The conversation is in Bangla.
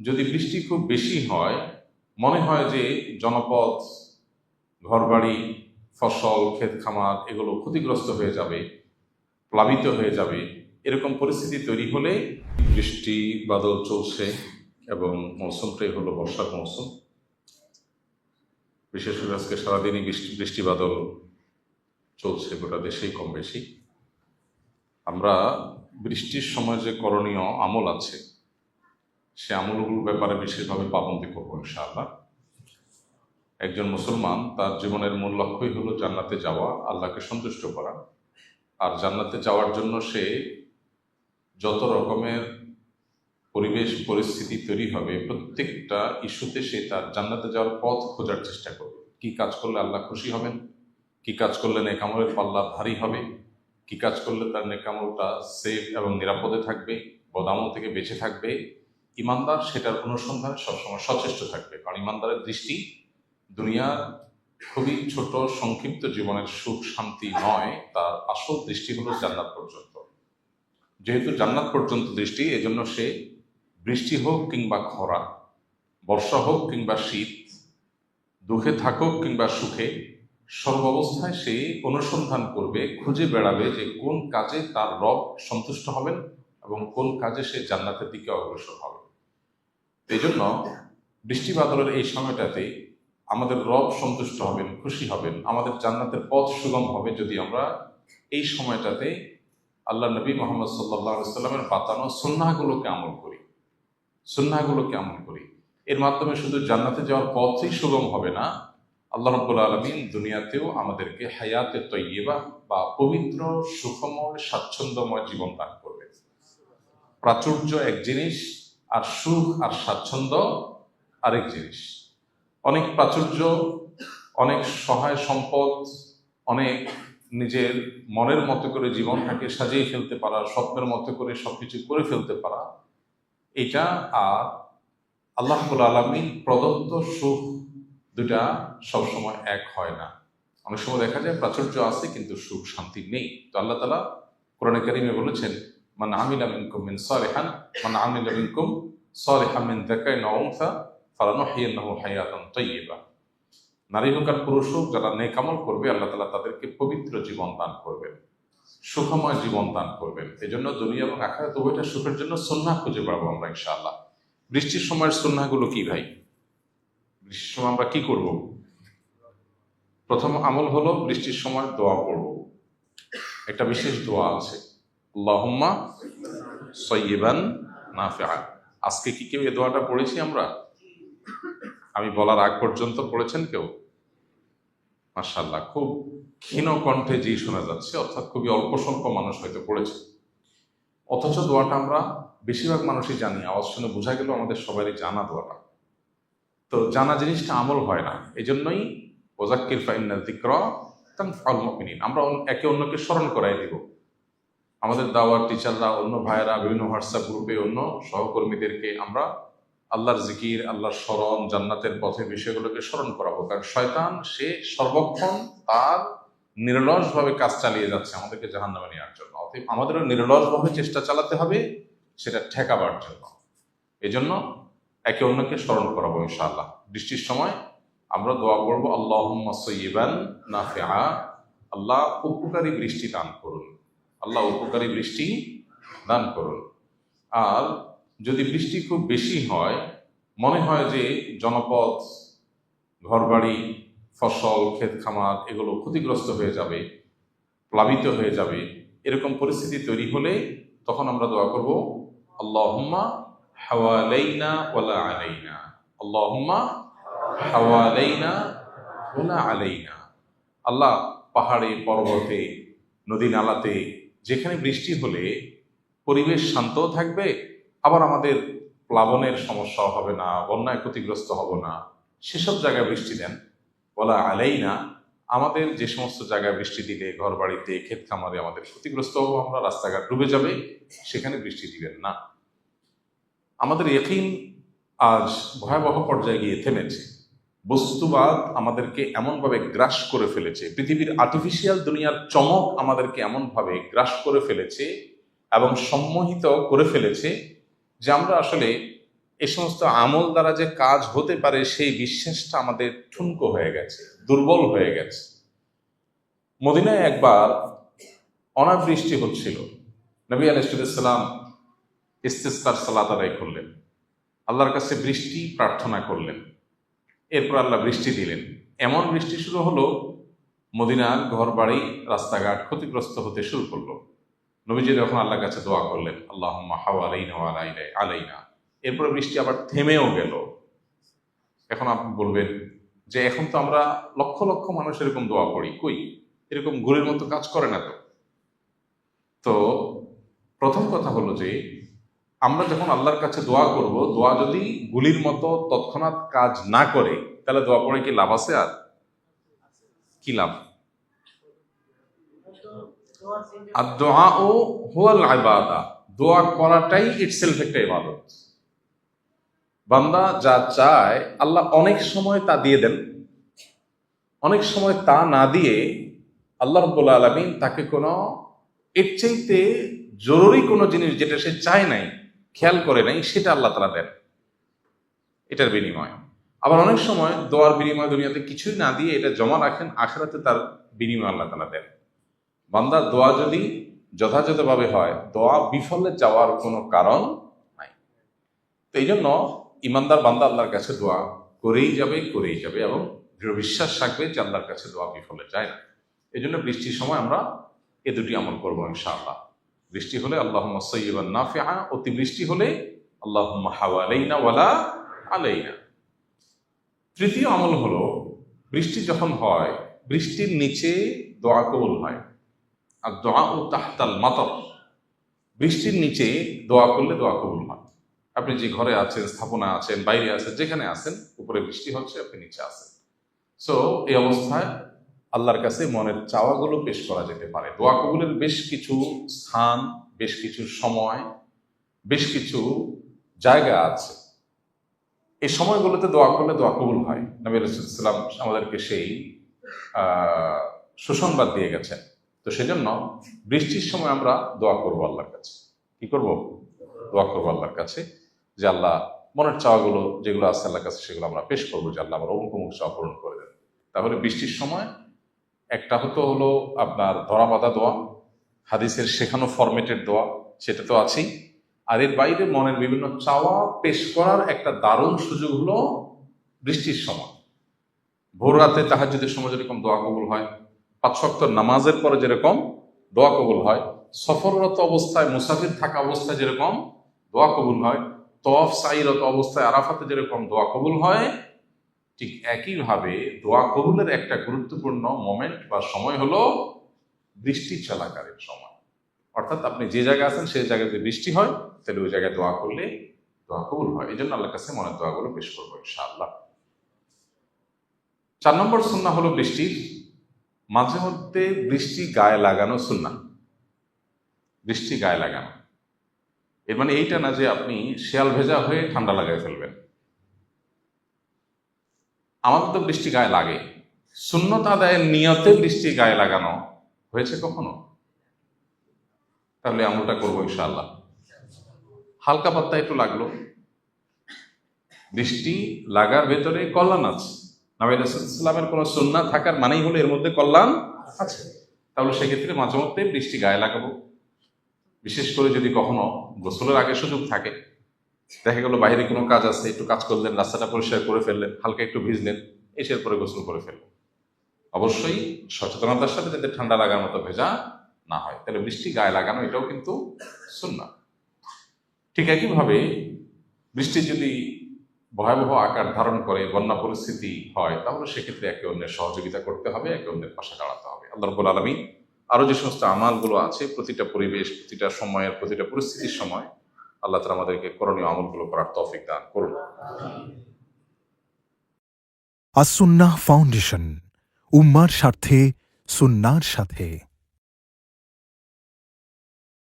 যদি বৃষ্টি খুব বেশি হয়, মনে হয় যে জনপদ, ঘরবাড়ি, ফসল, ক্ষেত খামার এগুলো ক্ষতিগ্রস্ত হয়ে যাবে, প্লাবিত হয়ে যাবে, এরকম পরিস্থিতি তৈরি হলে বৃষ্টি বাদল চলছে এবং মৌসুমটাই হলো বর্ষার মৌসুম। বিশেষ করে আজকে সারাদিনই বৃষ্টি বাদল চলছে গোটা দেশেই কম বেশি। আমরা বৃষ্টির সময় যে করণীয় আমল আছে সে আমলগুলোর ব্যাপারে বিশেষভাবে পাবন্দি করবো ইনশাআল্লাহ। একজন মুসলমান তার জীবনের মূল লক্ষ্যই হলো জান্নাতে যাওয়া, আল্লাহকে সন্তুষ্ট করা। আর জান্নাতে যাওয়ার জন্য সে যত রকমের পরিবেশ পরিস্থিতি তৈরি হবে, প্রত্যেকটা ইস্যুতে সে তার জান্নাতে যাওয়ার পথ খোঁজার চেষ্টা করবে। কি কাজ করলে আল্লাহ খুশি হবেন, কি কাজ করলে নেকামলের পাল্লা ভারী হবে, কি কাজ করলে তার নেকামলটা সেফ এবং নিরাপদে থাকবে, বদামল থেকে বেঁচে থাকবে। ইমানদার সেটার অনুসন্ধানে সবসময় সচেষ্ট থাকবে, কারণ ইমানদারের দৃষ্টি দুনিয়ার খুবই ছোট সংক্ষিপ্ত জীবনের সুখ শান্তি নয়, তার আসল দৃষ্টি হলো জান্নাত পর্যন্ত। যেহেতু জান্নাত পর্যন্ত দৃষ্টি, এজন্য সে বৃষ্টি হোক কিংবা খরা, বর্ষা হোক কিংবা শীত, দুঃখে থাকুক কিংবা সুখে, সর্বাবস্থায় সে অনুসন্ধান করবে, খুঁজে বেড়াবে যে কোন কাজে তার রব সন্তুষ্ট হবেন এবং কোন কাজে সে জান্নাতের দিকে অগ্রসর হবে। এই জন্য বৃষ্টি বাদলের এই সময়টাতে আমাদের রব সন্তুষ্ট হবেন, খুশি হবেন, আমাদের জান্নাতের পথ সুগম হবে যদি আমরা এই সময়টাতে আল্লাহ নবী মোহাম্মদ সাল্লাল্লাহু আলাইহি সাল্লামের বাতানো সুন্নাহগুলোকে আমল করি। এর মাধ্যমে শুধু জান্নাতে যাওয়ার পথই সুগম হবে না, আল্লাহ রাব্বুল আলামিন দুনিয়াতেও আমাদেরকে হায়াতে তৈয়্যিবা বা পবিত্র, সুখময়, স্বাচ্ছন্দ্যময় জীবন দান করবে। প্রাচুর্য এক জিনিস, আর সুখ আর স্বাচ্ছন্দ্য আরেক জিনিস। অনেক প্রাচুর্য, অনেক সহায় সম্পদ, অনেক নিজের মনের মতো করে জীবনটাকে সাজিয়ে ফেলতে পারা, স্বপ্নের মতো করে সবকিছু করে ফেলতে পারা, এটা আর আল্লাহ রাব্বুল আলামিন প্রদত্ত সুখ দুটা সবসময় এক হয় না। অনেক সময় দেখা যায় প্রাচুর্য আছে কিন্তু সুখ শান্তি নেই। তো আল্লাহ তাআলা কোরআনে কারিমে বলেছেন, মান আমিলা মিনকুম সালিহান মিন যাকারিন আও উনসা ফালানুহয়িন্নাহু হায়াতান তাইয়্যিবা। নারী হোক আর পুরুষ হোক, যারা নেক আমল করবে আল্লাহ তাআলা তাদেরকে পবিত্র জীবন দান করবেন, সুখময় জীবন দান করবেন। এই জন্য দুনিয়া এবং আখিরাত উভয়টা সুখের জন্য সুন্নাহ খুঁজে পাবো আমরা ইনশাআল্লাহ। বৃষ্টির সময়ের সুন্নাহগুলো কি ভাই? বৃষ্টির সময় আমরা কি করব? প্রথম আমল হলো বৃষ্টির সময় দোয়া পড়ব। একটা বিশেষ দোয়া আছে, আল্লাহুম্মা সাইয়্যিবান নাফিআ। আজকে কি কেউ এই দোয়াটা পড়েছি আমরা? আমি বলার আগ পর্যন্ত পড়েছেন কেউ? মাশাআল্লাহ, খুব ক্ষীণ কণ্ঠে জি শোনা যাচ্ছে, অর্থাৎ খুবই অল্প স্বল্প মানুষ হয়তো পড়েছে। অথচ দোয়াটা আমরা বেশিরভাগ মানুষই জানি, আওয়াজ শুনে বোঝা গেল আমাদের সবারই জানা দোয়াটা। তো জানা জিনিসটা আমল হয় না, এই জন্যই ওয়াযাক্কির ফাইন্না যিকরা তানফাউল মুমিনিন, আমরা একে অন্যকে স্মরণ করাই দিব। আমাদের দাওয়ার টিচাররা, অন্য ভাইয়েরা, বিভিন্ন হোয়াটসঅ্যাপ গ্রুপে অন্য সহকর্মীদেরকে আমরা আল্লাহর জিকির, আল্লাহর স্মরণ, জান্নাতের পথে বিষয়গুলোকে স্মরণ করাবো। কারণ শয়তান সে সর্বক্ষণ তার নিরলসভাবে কাজ চালিয়ে যাচ্ছে আমাদেরকে জাহান্নামে নেওয়ার জন্য। অতএব আমাদেরও নিরলসভাবে চেষ্টা চালাতে হবে সেটা ঠেকাবার জন্য। এই জন্য একে অন্যকে স্মরণ করাবো ইনশাআল্লাহ। বৃষ্টির সময় আমরা দোয়া করবো, আল্লাহুম্মা সাইয়্যিবান নাফিআ, আল্লাহ উপকারী বৃষ্টি দান করুন, আল্লাহ উপকারী বৃষ্টি দান করুন। আর যদি বৃষ্টি খুব বেশি হয়, মনে হয় যে জনপদ, ঘরবাড়ি, ফসল, ক্ষেত খামার এগুলো ক্ষতিগ্রস্ত হয়ে যাবে, প্লাবিত হয়ে যাবে, এরকম পরিস্থিতি তৈরি হলে তখন আমরা দোয়া করব, আল্লাহুম্মা হাওয়ালাইনা ওয়ালা আলাইনা, আল্লাহুম্মা হাওয়ালাইনা ওয়ালা আলাইনা। আল্লাহ পাহাড়ে, পর্বতে, নদী নালাতে যেখানে বৃষ্টি হলে পরিবেশ শান্তও থাকবে, আবার আমাদের প্লাবনের সমস্যাও হবে না, বন্যায় ক্ষতিগ্রস্ত হব না, সেসব জায়গায় বৃষ্টি দেন। ওয়ালা আলাইনা, আমাদের যে সমস্ত জায়গায় বৃষ্টি দিলে ঘর বাড়িতে, ক্ষেত খামারে আমাদের ক্ষতিগ্রস্ত হবো আমরা, রাস্তাঘাট ডুবে যাবে, সেখানে বৃষ্টি দিবেন না। আমাদের ইয়াকিন আজ ভয়াবহ পর্যায়ে গিয়ে থেমেছে। বস্তুবাদ আমাদেরকে এমনভাবে গ্রাস করে ফেলেছে, পৃথিবীর আর্টিফিশিয়াল দুনিয়ার চমক আমাদেরকে এমনভাবে গ্রাস করে ফেলেছে এবং সম্মোহিত করে ফেলেছে যে আমরা আসলে এই সমস্ত আমল দ্বারা যে কাজ হতে পারে সেই বিশ্বাসটা আমাদের ঠুনকো হয়ে গেছে, দুর্বল হয়ে গেছে। মদিনায় একবার অনাবৃষ্টি হচ্ছিল, নবী আলাইহিস সালাম ইস্তিসকার সালাত আদায় করলেন, আল্লাহর কাছে বৃষ্টি প্রার্থনা করলেন। এরপর আল্লাহ বৃষ্টি দিলেন। এমন বৃষ্টি শুরু হলো, মদিনার ঘর বাড়ি রাস্তাঘাট ক্ষতিগ্রস্ত হতে শুরু করলো। নবীজি যখন আল্লাহর কাছে দোয়া করলেন, আল্লাহুম্মা হাওয়ালাইনা ওয়া আলাইনা, এরপরে বৃষ্টি আবার থেমেও গেল। এখন আপনি বলবেন যে এখন তো আমরা লক্ষ লক্ষ মানুষ এরকম দোয়া পড়ি, কই এরকম ঘুরের মতো কাজ করে না তো। তো প্রথম কথা হলো যে আমরা যখন আল্লাহর কাছে দোয়া করব, দোয়া যদি গুলির মতো তৎক্ষণাৎ কাজ না করে, তাহলে দোয়া পড়ে কি লাভ আছে? আর কি লাভ? আর দোয়া ও হুয়াল ইবাদা, দোয়া করাটাই ইটসেলফ একটা ইবাদত। বান্দা যা চায় আল্লাহ অনেক সময় তা দিয়ে দেন, অনেক সময় তা না দিয়ে আল্লাহ রাব্বুল আলামিন তাকে কোনো এর চাইতে জরুরি কোনো জিনিস যেটা সে চায় নাই, খেয়াল করে নাই, সেটা আল্লাহ তাআলা দেন এটার বিনিময়। আবার অনেক সময় দোয়ার বিনিময় দুনিয়াতে কিছুই না দিয়ে এটা জমা রাখেন, আখিরাতে তার বিনিময় আল্লাহ তাআলা দেন। বান্দার দোয়া যদি যথাযথভাবে হয়, দোয়া বিফলে যাওয়ার কোনো কারণ নাই। তো এই জন্য ইমানদার বান্দা আল্লাহর কাছে দোয়া করেই যাবে এবং দৃঢ় বিশ্বাস রাখবে যে আল্লাহর কাছে দোয়া বিফলে যায় না। এই জন্য বৃষ্টির সময় আমরা এ দুটি আমল করবো ইনশাআল্লাহ। বৃষ্টি হলে আল্লাহুম্মা সাইয়্যিবান নাফিআ, অতিবৃষ্টি হলে আল্লাহুম্মা হাওয়ালাইনা ওয়ালা আলাইনা। তৃতীয় আমল হলো, বৃষ্টি যখন হয় বৃষ্টির নিচে দোয়া কবুল হয়। আর দোয়া ও তাহতাল মাতর, বৃষ্টির নিচে দোয়া করলে দোয়া কবুল হয়। আপনি যে ঘরে আছেন, স্থাপনা আছেন, বাইরে আছেন, যেখানে আছেন, উপরে বৃষ্টি হচ্ছে, আপনি নিচে আছেন। সো এই অবস্থায় আল্লাহর কাছে মনের চাওয়াগুলো পেশ করা যেতে পারে। দোয়া কবুলের বেশ কিছু স্থান, বেশ কিছু সময়, বেশ কিছু জায়গা আছে। এই সময়গুলোতে দোয়া করলে দোয়া কবুল হয়। নবী রাসূলুল্লাহ সাল্লাল্লাহু আলাইহি ওয়াসাল্লাম আমাদেরকে সেই সুসংবাদ দিয়ে গেছেন। তো সেজন্য বৃষ্টির সময় আমরা দোয়া করবো আল্লাহর কাছে। কি করব? দোয়া করবো আল্লাহর কাছে যে আল্লাহ মনের চাওয়াগুলো যেগুলো আছে আল্লাহর কাছে সেগুলো আমরা পেশ করবো, যে আল্লাহ আমার অমুক অমুক চাওয়া পূরণ করে দেন। তাহলে বৃষ্টির সময় একটা হলো আপনার ধরা বাঁধা দোয়া, হাদিসের শেখানো ফরম্যাটের দোয়া, সেটা তো আছেই। আর এর বাইরে মনের বিভিন্ন চাওয়া পেশ করার একটা দারুণ সুযোগ হলো বৃষ্টির সময়। ভোর রাতে তাহাজ্জুদের সময় যেরকম দোয়া কবুল হয়, 5 ওয়াক্ত নামাজের পরে যেরকম দোয়া কবুল হয়, সফররত অবস্থায়, মুসাফির থাকা অবস্থায় যেরকম দোয়া কবুল হয়, তওয়াফ সাইরত অবস্থায় আরাফাতে যেরকম দোয়া কবুল হয়, ঠিক একইভাবে দোয়া কবুলের একটা গুরুত্বপূর্ণ মোমেন্ট বা সময় হলো বৃষ্টি চলাকালীন সময়। অর্থাৎ আপনি যে জায়গায় আছেন সেই জায়গায় যদি বৃষ্টি হয়, তাহলে ওই জায়গায় দোয়া করলে দোয়া কবুল হয়। এই জন্য আল্লাহর কাছে মনের দোয়াগুলো পেশ করবো ইনশাআল্লাহ। 4 নম্বর সুন্নাহ হলো বৃষ্টির মাঝে মধ্যে বৃষ্টি গায়ে লাগানো সুন্নাহ। বৃষ্টি গায়ে লাগানো এর মানে এইটা না যে আপনি শেয়াল ভেজা হয়ে ঠান্ডা লাগাই ফেলবেন। আমাদের তো বৃষ্টি গায়ে লাগে, সুন্নত আদায়ের নিয়তে বৃষ্টি গায়ে লাগানো হয়েছে কখনো? তাহলে আমলটা করবো ইনশাআল্লাহ। হালকা পাত্তা একটু লাগলো, বৃষ্টি লাগার ভেতরে কল্যাণ আছে। নবী রাসূলুল্লাহ সাল্লামের কোনো সুন্নাহ থাকার মানেই হলো এর মধ্যে কল্যাণ আছে। তাহলে সেক্ষেত্রে মাঝে মধ্যে বৃষ্টি গায়ে লাগাবো। বিশেষ করে যদি কখনো গোসলের আগে সুযোগ থাকে, দেখা গেল বাইরে কোনো কাজ আছে, একটু কাজ করলেন, রাস্তাটা পরিষ্কার করে ফেললেন, হালকা একটু ভিজলেন, এসের পরে গোসল করে ফেললেন। অবশ্যই সচেতনতার সাথে যাতে ঠান্ডা লাগার মতো ভেজা না হয়, তাহলে বৃষ্টি গায়ে লাগানো এটাও কিন্তু সুন্নাহ। ঠিক একইভাবে বৃষ্টি যদি ভয়াবহ আকার ধারণ করে, বন্যা পরিস্থিতি হয়, তাহলে সেক্ষেত্রে একে অন্যের সহযোগিতা করতে হবে, একে অন্যের পাশে দাঁড়াতে হবে। আল্লাহ রাব্বুল আলামিন আরো যে সমস্ত আমালগুলো আছে, প্রতিটা পরিবেশ, প্রতিটা সময়ের, প্রতিটা পরিস্থিতির সময় আল্লাহ তাআলা আমাদেরকে করণীয় আমলগুলো করার তৌফিক দান করুন। আস-সুন্নাহ ফাউন্ডেশন, উম্মার স্বার্থে সুন্নাহর সাথে।